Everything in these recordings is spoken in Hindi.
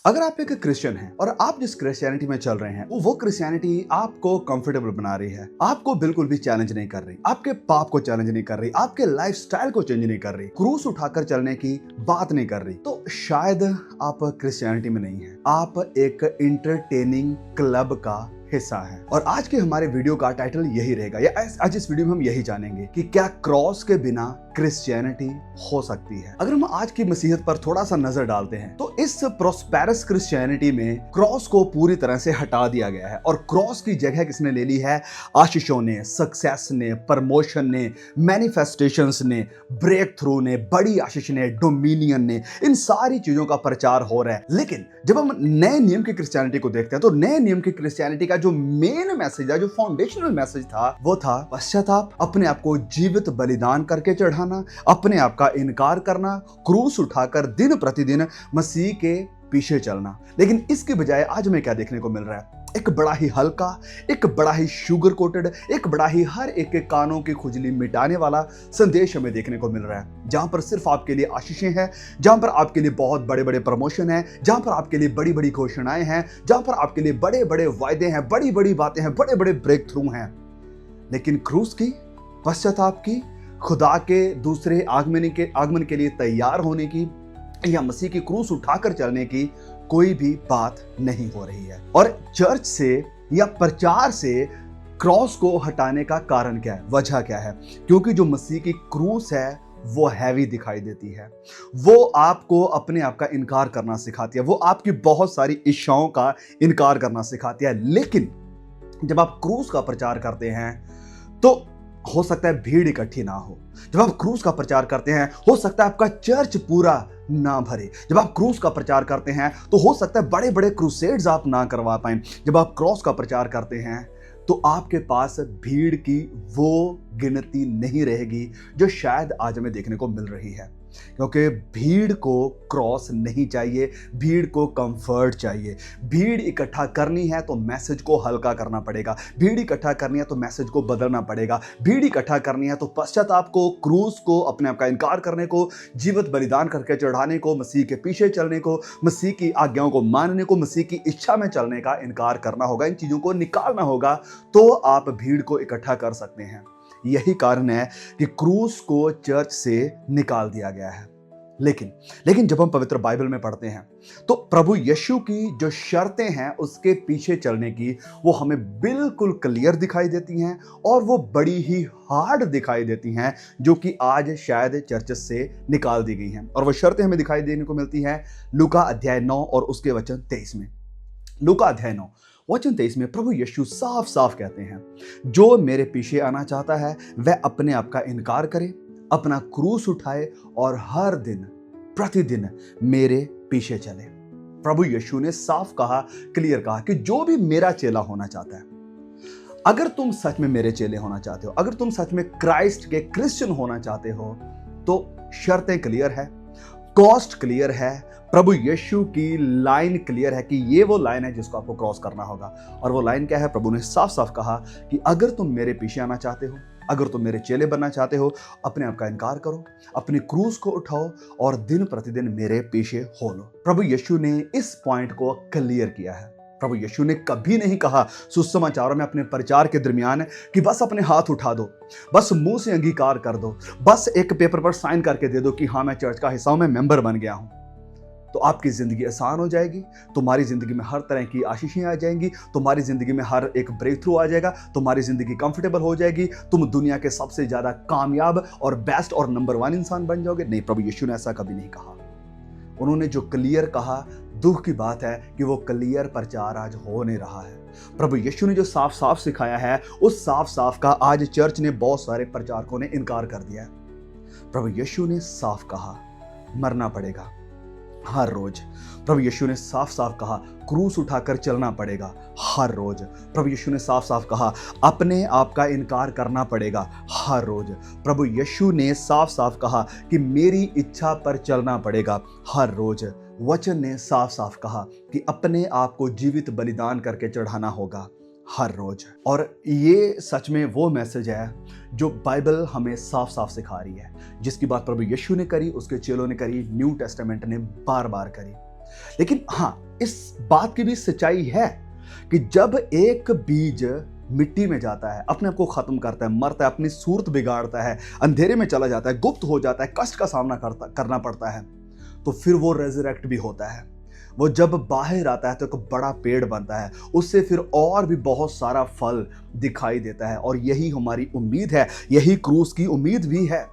अगर आप एक क्रिश्चियन हैं और आप जिस क्रिश्चियनिटी में चल रहे हैं वो क्रिश्चियनिटी आपको कंफर्टेबल बना रही है, आपको बिल्कुल भी चैलेंज नहीं कर रही, आपके पाप को चैलेंज नहीं कर रही, आपके लाइफस्टाइल को चेंज नहीं कर रही, क्रूस उठाकर चलने की बात नहीं कर रही, तो शायद आप क्रिश्चियनिटी में नहीं है, आप एक एंटरटेनिंग क्लब का हिस्सा है। और आज के हमारे वीडियो का टाइटल यही रहेगा, या आज इस वीडियो में हम यही जानेंगे कि क्या क्रॉस के बिना क्रिश्चियनिटी हो सकती है। अगर हम आज की मसीहत पर थोड़ा सा नजर डालते हैं तो इस प्रोस्पेरस क्रिश्चियनिटी में क्रॉस को पूरी तरह से हटा दिया गया है और क्रॉस की जगह किसने ले ली है? आशीषों ने, सक्सेस ने, प्रमोशन ने, मैनिफेस्टेशंस ने, ब्रेक थ्रू ने, बड़ी आशीष ने, डोमिनियन ने, इन सारी चीजों का प्रचार हो रहा है। लेकिन जब हम नए नियम की क्रिश्चियनिटी को देखते हैं तो नए नियम की क्रिश्चियनिटी का जो मेन मैसेज था, जो फाउंडेशनल मैसेज था, वो था पश्चाताप, अपने आप को जीवित बलिदान करके चढ़ाना, अपने आप का इनकार करना, क्रूस उठाकर दिन प्रतिदिन मसीह के पीछे चलना। लेकिन इसके बजाय आज हमें क्या देखने को मिल रहा है? एक बड़ा ही हल्का, एक बड़ा ही शुगर कोटेड, एक बड़ा ही हर एक के कानों की खुजली मिटाने वाला संदेश हमें देखने को मिल रहा है, जहां पर सिर्फ आपके लिए आशीषें हैं, जहां पर आपके लिए बहुत बड़े बड़े प्रमोशन हैं, जहां पर आपके लिए बड़ी बड़ी घोषणाएं हैं, जहां पर आपके लिए बड़े बड़े वायदे हैं, बड़ी बड़ी बातें हैं, बड़े बड़े ब्रेक थ्रू हैं। लेकिन क्रूस की, पश्चाताप की, खुदा के दूसरे आगमन के लिए तैयार होने की, या मसीह की क्रूस उठाकर चलने की कोई भी बात नहीं हो रही है। और चर्च से या प्रचार से क्रॉस को हटाने का कारण क्या है, वजह क्या है? क्योंकि जो मसीह की क्रूस है वो हैवी दिखाई देती है, वो आपको अपने आप का इनकार करना सिखाती है, वो आपकी बहुत सारी इच्छाओं का इनकार करना सिखाती है। लेकिन जब आप क्रूस का प्रचार करते हैं तो हो सकता है भीड़ इकट्ठी ना हो। जब आप क्रूस का प्रचार करते हैं हो सकता है आपका चर्च पूरा ना भरे। जब आप क्रूस का प्रचार करते हैं तो हो सकता है बड़े बड़े क्रूसेड्स आप ना करवा पाएं। जब आप क्रॉस का प्रचार करते हैं तो आपके पास भीड़ की वो गिनती नहीं रहेगी जो शायद आज हमें देखने को मिल रही है। क्योंकि भीड़ को क्रॉस नहीं चाहिए, भीड़ को कंफर्ट चाहिए। भीड़ इकट्ठा करनी है तो मैसेज को हल्का करना पड़ेगा, भीड़ इकट्ठा करनी है तो मैसेज को बदलना पड़ेगा, भीड़ इकट्ठा करनी है तो पश्चाताप को, क्रूस को, अपने आप का इनकार करने को, जीवित बलिदान करके चढ़ाने को, मसीह के पीछे चलने को, मसीह की आज्ञाओं को मानने को, मसीह की इच्छा में चलने का इनकार करना होगा। इन चीजों को निकालना होगा तो आप भीड़ को इकट्ठा कर सकते हैं। यही कारण है कि क्रूस को चर्च से निकाल दिया गया है। लेकिन जब हम पवित्र बाइबल में पढ़ते हैं तो प्रभु यीशु की जो शर्तें हैं उसके पीछे चलने की, वो हमें बिल्कुल क्लियर दिखाई देती हैं और वो बड़ी ही हार्ड दिखाई देती हैं, जो कि आज शायद चर्चेस से निकाल दी गई हैं। और वो शर्तें हमें दिखाई देने को मिलती हैं लूका अध्याय 9 और उसके वचन 23 में। लूका अध्याय 9 वचन 23 में प्रभु यीशु साफ साफ कहते हैं, जो मेरे पीछे आना चाहता है वह अपने आप का इनकार करे, अपना क्रूस उठाए और हर दिन प्रतिदिन मेरे पीछे चले। प्रभु यीशु ने साफ कहा, क्लियर कहा कि जो भी मेरा चेला होना चाहता है, अगर तुम सच में मेरे चेले होना चाहते हो, अगर तुम सच में क्राइस्ट के क्रिश्चियन होना चाहते हो, तो शर्तें क्लियर है, कॉस्ट क्लियर है, प्रभु यीशु की लाइन क्लियर है कि ये वो लाइन है जिसको आपको क्रॉस करना होगा। और वो लाइन क्या है? प्रभु ने साफ साफ कहा कि अगर तुम मेरे पीछे आना चाहते हो, अगर तुम मेरे चेले बनना चाहते हो, अपने आप का इनकार करो, अपने क्रूस को उठाओ और दिन प्रतिदिन मेरे पीछे हो लो। प्रभु यीशु ने इस पॉइंट को क्लियर किया है। प्रभु यीशु ने कभी नहीं कहा सुसमाचारों में अपने प्रचार के दरमियान कि बस अपने हाथ उठा दो, बस मुंह से अंगीकार कर दो, बस एक पेपर पर साइन करके दे दो कि हाँ मैं चर्च का हिस्सा हूं, मैं मेंबर बन गया हूं, तो आपकी जिंदगी आसान हो जाएगी, तुम्हारी जिंदगी में हर तरह की आशीषें आ जाएंगी, तुम्हारी जिंदगी में हर एक ब्रेक थ्रू आ जाएगा, तुम्हारी जिंदगी कंफर्टेबल हो जाएगी, तुम दुनिया के सबसे ज्यादा कामयाब और बेस्ट और नंबर 1 इंसान बन जाओगे। नहीं, प्रभु यीशु ने ऐसा कभी नहीं कहा। उन्होंने जो क्लियर कहा, दुख की बात है कि वो क्लियर प्रचार आज हो नहीं रहा है। प्रभु यीशु ने जो साफ साफ सिखाया है उस साफ साफ का आज चर्च ने बहुत सारे प्रचारकों ने इनकार कर दिया है। प्रभु यीशु ने साफ कहा, मरना पड़ेगा हर रोज। प्रभु यीशु ने साफ साफ कहा, क्रूस उठाकर चलना पड़ेगा हर रोज। प्रभु यीशु ने साफ साफ कहा, अपने आप का इनकार करना पड़ेगा हर रोज। प्रभु यीशु ने साफ साफ कहा कि मेरी इच्छा पर चलना पड़ेगा हर रोज। वचन ने साफ साफ कहा कि अपने आप को जीवित बलिदान करके चढ़ाना होगा हर रोज। और ये सच में वो मैसेज है जो बाइबल हमें साफ साफ सिखा रही है, जिसकी बात प्रभु यीशु ने करी, उसके चेलों ने करी, न्यू टेस्टामेंट ने बार बार करी। लेकिन हाँ, इस बात की भी सच्चाई है कि जब एक बीज मिट्टी में जाता है, अपने आप को खत्म करता है, मरता है, अपनी सूरत बिगाड़ता है, अंधेरे में चला जाता है, गुप्त हो जाता है, कष्ट का सामना करना पड़ता है, तो फिर वो रेजरेक्ट भी होता है। वो जब बाहर आता है तो एक बड़ा पेड़ बनता है, उससे फिर और भी बहुत सारा फल दिखाई देता है। और यही हमारी उम्मीद है, यही क्रूस की उम्मीद भी है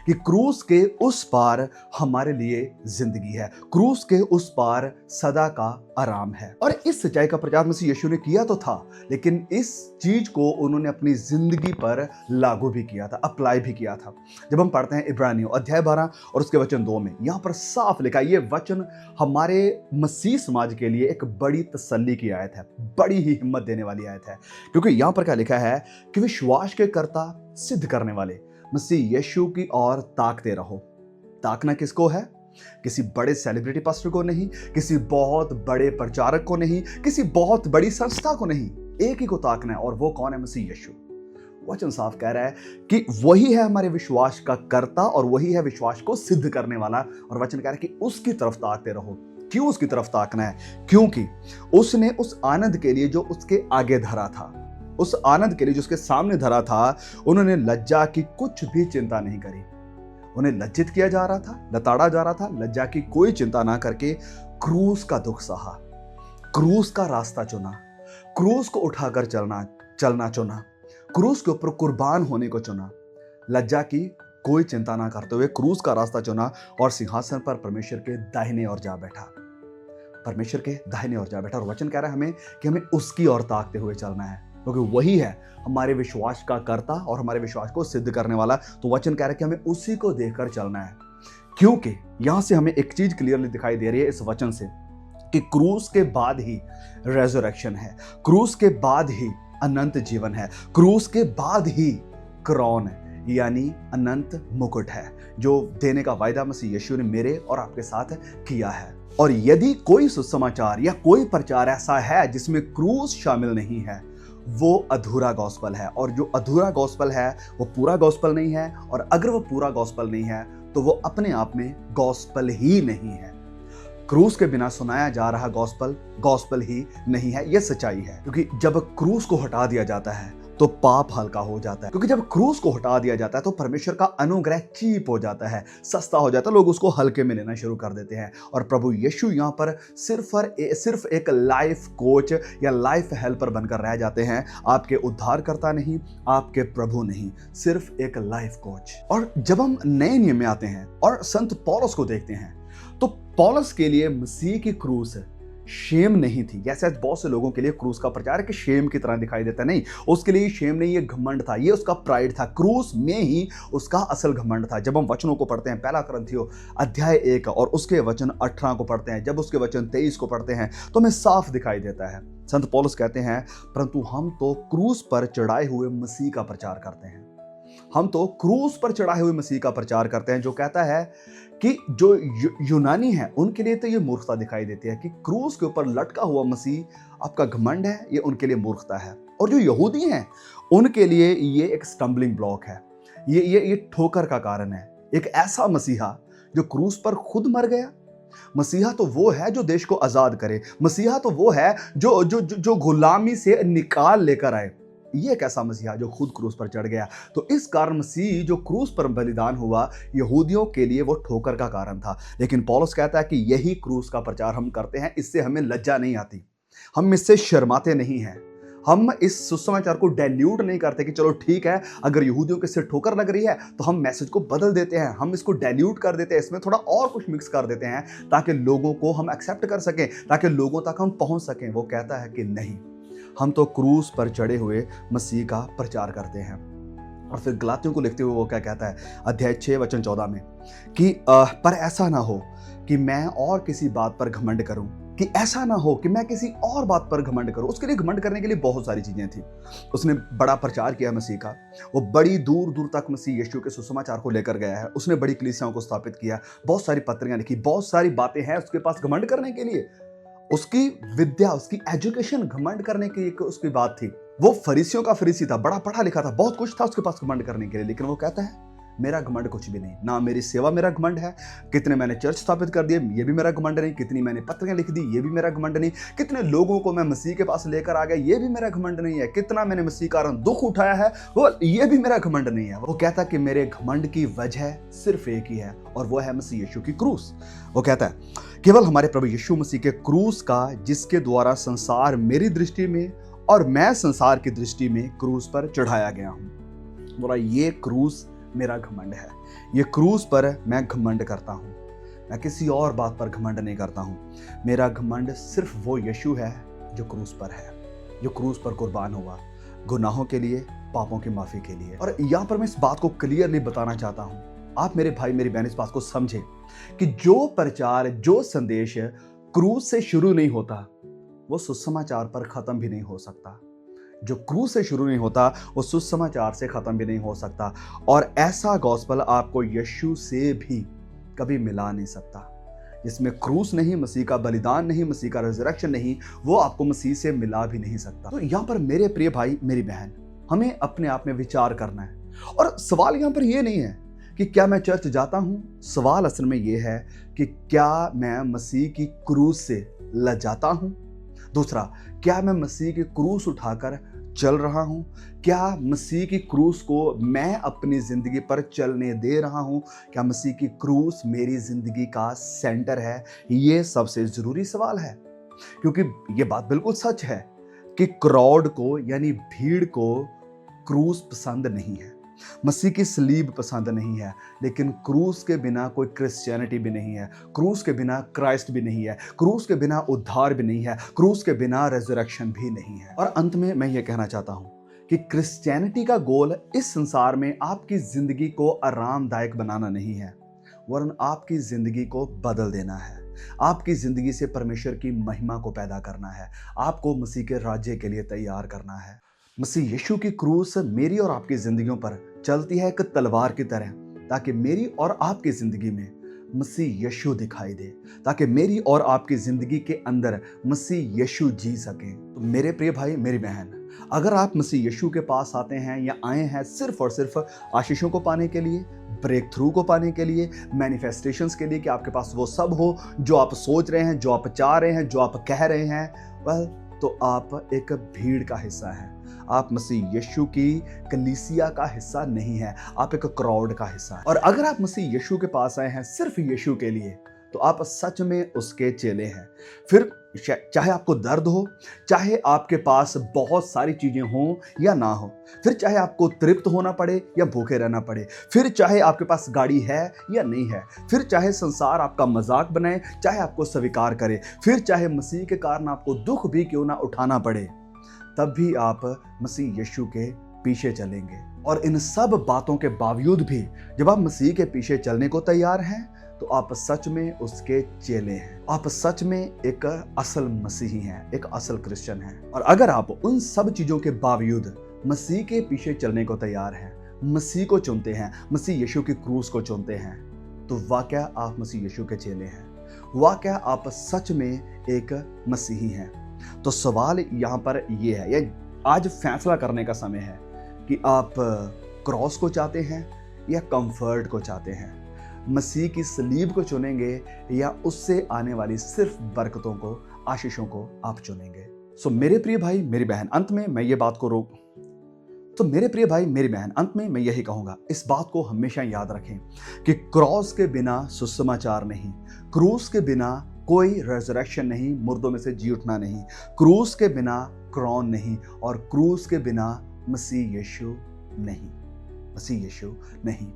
कि क्रूस के उस पार हमारे लिए जिंदगी है, क्रूस के उस पार सदा का आराम है। और इस सच्चाई का प्रचार मसीह यीशु ने किया तो था, लेकिन इस चीज को उन्होंने अपनी जिंदगी पर लागू भी किया था, अप्लाई भी किया था। जब हम पढ़ते हैं इब्रानियों अध्याय 12 और उसके वचन 2 में, यहां पर साफ लिखा है, ये वचन हमारे मसीह समाज के लिए एक बड़ी तसल्ली की आयत है, बड़ी ही हिम्मत देने वाली आयत है। क्योंकि यहां पर क्या लिखा है कि विश्वास के कर्ता सिद्ध करने वाले मसीह यीशु की ओर ताकते रहो। ताकना किसको है? किसी बड़े सेलिब्रिटी पास्टर को नहीं, किसी बहुत बड़े प्रचारक को नहीं, किसी बहुत बड़ी संस्था को नहीं, एक ही को ताकना है, और वो कौन है? मसीह यीशु। वचन साफ कह रहा है कि वही है हमारे विश्वास का कर्ता और वही है विश्वास को सिद्ध करने वाला। और वचन कह रहा है कि उसकी तरफ ताकते रहो। क्यों उसकी तरफ ताकना है? क्योंकि उसने उस आनंद के लिए जो उसके आगे धरा था, उस आनंद के लिए जो उसके सामने धरा था, उन्होंने लज्जा की कुछ भी चिंता नहीं करी। उन्हें लज्जित किया जा रहा था, लताड़ा जा रहा था, लज्जा की कोई चिंता ना करके क्रूस का दुख सहा, क्रूस का रास्ता चुना, क्रूस को उठाकर चलना चुना, क्रूस के ऊपर कुर्बान होने को चुना, लज्जा की कोई चिंता ना करते हुए क्रूस का रास्ता चुना और सिंहासन पर परमेश्वर के दाहिने ओर जा बैठा, परमेश्वर के दाहिने ओर जा बैठा। और वचन कह रहा है हमें कि हमें उसकी ओर ताकते हुए चलना है, क्योंकि वही है हमारे विश्वास का कर्ता और हमारे विश्वास को सिद्ध करने वाला। तो वचन कह रहा है कि हमें उसी को देखकर चलना है। क्योंकि यहां से हमें एक चीज क्लियरली दिखाई दे रही है इस वचन से कि क्रूस के बाद ही रेजरेक्शन है, क्रूस के बाद ही अनंत जीवन है, क्रूस के बाद ही क्रॉन यानी अनंत मुकुट है, जो देने का वायदा मसीह यीशु ने मेरे और आपके साथ किया है। और यदि कोई सुसमाचार या कोई प्रचार ऐसा है जिसमें क्रूस शामिल नहीं है, वो अधूरा गॉस्पल है। और जो अधूरा गॉस्पल है वो पूरा गॉस्पल नहीं है, और अगर वो पूरा गॉस्पल नहीं है तो वो अपने आप में गॉस्पल ही नहीं है। क्रूस के बिना सुनाया जा रहा गॉस्पल ही नहीं है, यह सच्चाई है। क्योंकि जब क्रूस को हटा दिया जाता है तो पाप हल्का हो जाता है, क्योंकि जब क्रूस को हटा दिया जाता है तो परमेश्वर का अनुग्रह चीप हो जाता है, सस्ता हो जाता है, लोग उसको हल्के में लेना शुरू कर देते हैं। और प्रभु यीशु यहाँ पर सिर्फ एक लाइफ कोच या लाइफ हेल्पर बनकर रह जाते हैं, आपके उद्धारकर्ता नहीं, आपके प्रभु नहीं, सिर्फ एक लाइफ कोच। और जब हम नए नियम में आते हैं और संत पौलुस को देखते हैं, तो पौलुस के लिए मसीह की क्रूस शेम नहीं थी। जैसे आज बहुत से लोगों के लिए क्रूस का प्रचार है कि शेम की तरह दिखाई देता, नहीं, उसके लिए शेम नहीं, ये घमंड था, ये उसका प्राइड था। क्रूस में ही उसका असल घमंड था। जब हम वचनों को पढ़ते हैं, पहला कुरिन्थियों अध्याय 1 और उसके वचन 18 को पढ़ते हैं, जब उसके वचन 23 को पढ़ते हैं, तो हमें साफ दिखाई देता है। संत पौलुस कहते हैं, परंतु हम तो क्रूस पर चढ़ाए हुए मसीह का प्रचार करते हैं। हम तो क्रूस पर चढ़ाए हुए मसीह का प्रचार करते हैं, जो कहता है कि जो यूनानी है उनके लिए तो ये मूर्खता दिखाई देती है कि क्रूस के ऊपर लटका हुआ मसीह आपका घमंड है, ये उनके लिए मूर्खता है। और जो यहूदी हैं उनके लिए ये एक स्टम्बलिंग ब्लॉक है, ये ठोकर का कारण है। एक ऐसा मसीहा जो क्रूस पर खुद मर गया। मसीहा तो वो है जो देश को आजाद करे, मसीहा तो वो है जो गुलामी से निकाल लेकर आए। ये एक ऐसा मसीहा जो खुद क्रूस पर चढ़ गया। तो इस कारण मसीह जो क्रूस पर बलिदान हुआ, यहूदियों के लिए वो ठोकर का कारण था। लेकिन पौलुस कहता है कि यही क्रूस का प्रचार हम करते हैं, इससे हमें लज्जा नहीं आती, हम इससे शर्माते नहीं हैं, हम इस सुसमाचार को डाइल्यूट नहीं करते कि चलो ठीक है, अगर यहूदियों के सिर ठोकर लग रही है तो हम मैसेज को बदल देते हैं, हम इसको डाइल्यूट कर देते हैं, इसमें थोड़ा और कुछ मिक्स कर देते हैं ताकि लोगों को हम एक्सेप्ट कर सकें, ताकि लोगों तक हम पहुंच सकें। वो कहता है कि नहीं, हम तो क्रूस पर चढ़े हुए मसीह का प्रचार करते हैं। और फिर गलातियों को लिखते हुए वो क्या कहता है, अध्याय 6 वचन 14 में, कि पर ऐसा ना हो कि मैं और किसी बात पर घमंड करूं, कि ऐसा ना हो कि मैं किसी और बात पर घमंड करूं। उसके लिए घमंड करने के लिए बहुत सारी चीजें थी। उसने बड़ा प्रचार किया मसीह का, वो बड़ी दूर दूर तक मसीह यीशु के सुसमाचार को लेकर गया है, उसने बड़ी कलीसियाओं को स्थापित किया, बहुत सारी पत्रियां लिखी, बहुत सारी बातें हैं उसके पास घमंड करने के लिए। उसकी विद्या, उसकी एजुकेशन घमंड करने की एक उसकी बात थी। वो फरीसियों का फरीसी था, बड़ा पढ़ा लिखा था, बहुत कुछ था उसके पास घमंड करने के लिए। लेकिन वो कहता है मेरा घमंड कुछ भी नहीं। ना मेरी सेवा मेरा घमंड है, कितने मैंने चर्च स्थापित कर दिए ये भी मेरा घमंड नहीं, कितनी मैंने पत्रियां लिख दी ये भी मेरा घमंड नहीं, कितने लोगों को मैं मसीह के पास लेकर आ गया ये भी मेरा घमंड नहीं है, कितना मैंने मसीह का कारण दुख उठाया है वो ये भी मेरा घमंड नहीं है। वो कहता कि मेरे घमंड की वजह सिर्फ एक ही है और वो है मसीह यीशु की क्रूस। वो कहता है केवल हमारे प्रभु यीशु मसीह के क्रूस का, जिसके द्वारा संसार मेरी दृष्टि में और मैं संसार की दृष्टि में क्रूस पर चढ़ाया गया हूं। बोला ये क्रूस मेरा घमंड है, ये क्रूस पर मैं घमंड करता हूं, मैं किसी और बात पर घमंड नहीं करता हूं। मेरा घमंड सिर्फ वो यीशु है जो क्रूस पर है, जो क्रूस पर कुर्बान हुआ गुनाहों के लिए, पापों की माफी के लिए। और यहां पर मैं इस बात को क्लियरली बताना चाहता हूं, आप मेरे भाई मेरी बहन इस बात को समझे कि जो प्रचार, जो संदेश क्रूस से शुरू नहीं होता वो सुसमाचार पर खत्म भी नहीं हो सकता। जो क्रूस से शुरू नहीं होता वो सुसमाचार से खत्म भी नहीं हो सकता। और ऐसा गॉस्पल आपको यीशु से भी कभी मिला नहीं सकता जिसमें क्रूस नहीं, मसीह का बलिदान नहीं, मसीह का रिजरेक्शन नहीं, वो आपको मसीह से मिला भी नहीं सकता। तो यहां पर मेरे प्रिय भाई मेरी बहन, हमें अपने आप में विचार करना है। और सवाल यहां पर यह नहीं है कि क्या मैं चर्च जाता हूं, सवाल असल में यह है कि क्या मैं मसीह की क्रूस से लजाता हूं। दूसरा, क्या मैं मसीह की क्रूस उठाकर चल रहा हूं, क्या मसीह की क्रूस को मैं अपनी जिंदगी पर चलने दे रहा हूं, क्या मसीह की क्रूस मेरी जिंदगी का सेंटर है। ये सबसे जरूरी सवाल है, क्योंकि ये बात बिल्कुल सच है कि क्राउड को यानी भीड़ को क्रूस पसंद नहीं है, मसीह की सलीब पसंद नहीं है, लेकिन क्रूस के बिना कोई क्रिश्चियनिटी भी नहीं है, क्रूस के बिना क्राइस्ट भी नहीं है, क्रूस के बिना उद्धार भी नहीं है, क्रूस के बिना रेजरेक्शन भी नहीं है। और अंत में मैं ये कहना चाहता हूं कि क्रिश्चियनिटी का गोल इस संसार में आपकी जिंदगी को आरामदायक बनाना नहीं है, वरन आपकी जिंदगी को बदल देना है, आपकी जिंदगी से परमेश्वर की महिमा को पैदा करना है, आपको मसीह के राज्य के लिए तैयार करना है। मसीह यीशु की क्रूस मेरी और आपकी जिंदगियों पर चलती है एक तलवार की तरह, ताकि मेरी और आपकी जिंदगी में मसीह यीशु दिखाई दे, ताकि मेरी और आपकी जिंदगी के अंदर मसीह यीशु जी सके। तो मेरे प्रिय भाई मेरी बहन, अगर आप मसीह यीशु के पास आते हैं या आए हैं सिर्फ और सिर्फ आशीषों को पाने के लिए, ब्रेक थ्रू को पाने के लिए, मैनिफेस्टेशंस के लिए कि आपके पास वो सब हो जो आप सोच रहे हैं, जो आप चाह रहे हैं, जो आप कह रहे हैं, वेल तो आप एक भीड़ का हिस्सा हैं। आप मसीह यीशु की कलीसिया का हिस्सा नहीं है, आप एक क्राउड का हिस्सा है। और अगर आप मसीह यीशु के पास आए हैं सिर्फ यीशु के लिए, तो आप सच में उसके चेले हैं। फिर चाहे आपको दर्द हो, चाहे आपके पास बहुत सारी चीजें हों या ना हो, फिर चाहे आपको तृप्त होना पड़े या भूखे रहना पड़े, फिर चाहे आपके पास गाड़ी है या नहीं है, फिर चाहे संसार आपका मजाक बनाए, चाहे आपको स्वीकार करे, फिर चाहे मसीह के कारण आपको दुख भी क्यों ना उठाना पड़े, तब भी आप मसीह यीशु के पीछे चलेंगे। और इन सब बातों के बावजूद भी जब आप मसीह के पीछे चलने को तैयार हैं, तो आप सच में उसके चेले हैं, आप सच में एक असल मसीही हैं, एक असल क्रिश्चियन हैं। और अगर आप उन सब चीजों के बावजूद मसीह के पीछे चलने को तैयार हैं, मसीह को चुनते हैं, मसीह यीशु की क्रूस को चुनते हैं, तो वाकया आप मसीह यीशु के चेले हैं, वाकया आप सच में एक मसीही हैं। तो सवाल यहाँ पर यह है, या आज फैसला करने का समय है कि आप क्रॉस को चाहते हैं या कंफर्ट को चाहते हैं, मसीह की सलीब को चुनेंगे या उससे आने वाली सिर्फ बरकतों को, आशीषों को आप चुनेंगे। सो मेरे प्रिय भाई मेरी बहन, अंत में मैं ये बात को मेरे प्रिय भाई मेरी बहन, अंत में मैं यही कहूंगा, इस बात को हमेशा याद रखें कि क्रॉस के बिना सुसमाचार नहीं, क्रूस के बिना कोई रेजरेक्शन नहीं, मुर्दों में से जी उठना नहीं, क्रूस के बिना क्रॉन नहीं, और क्रूस के बिना मसीह यीशु नहीं, मसीह यीशु नहीं।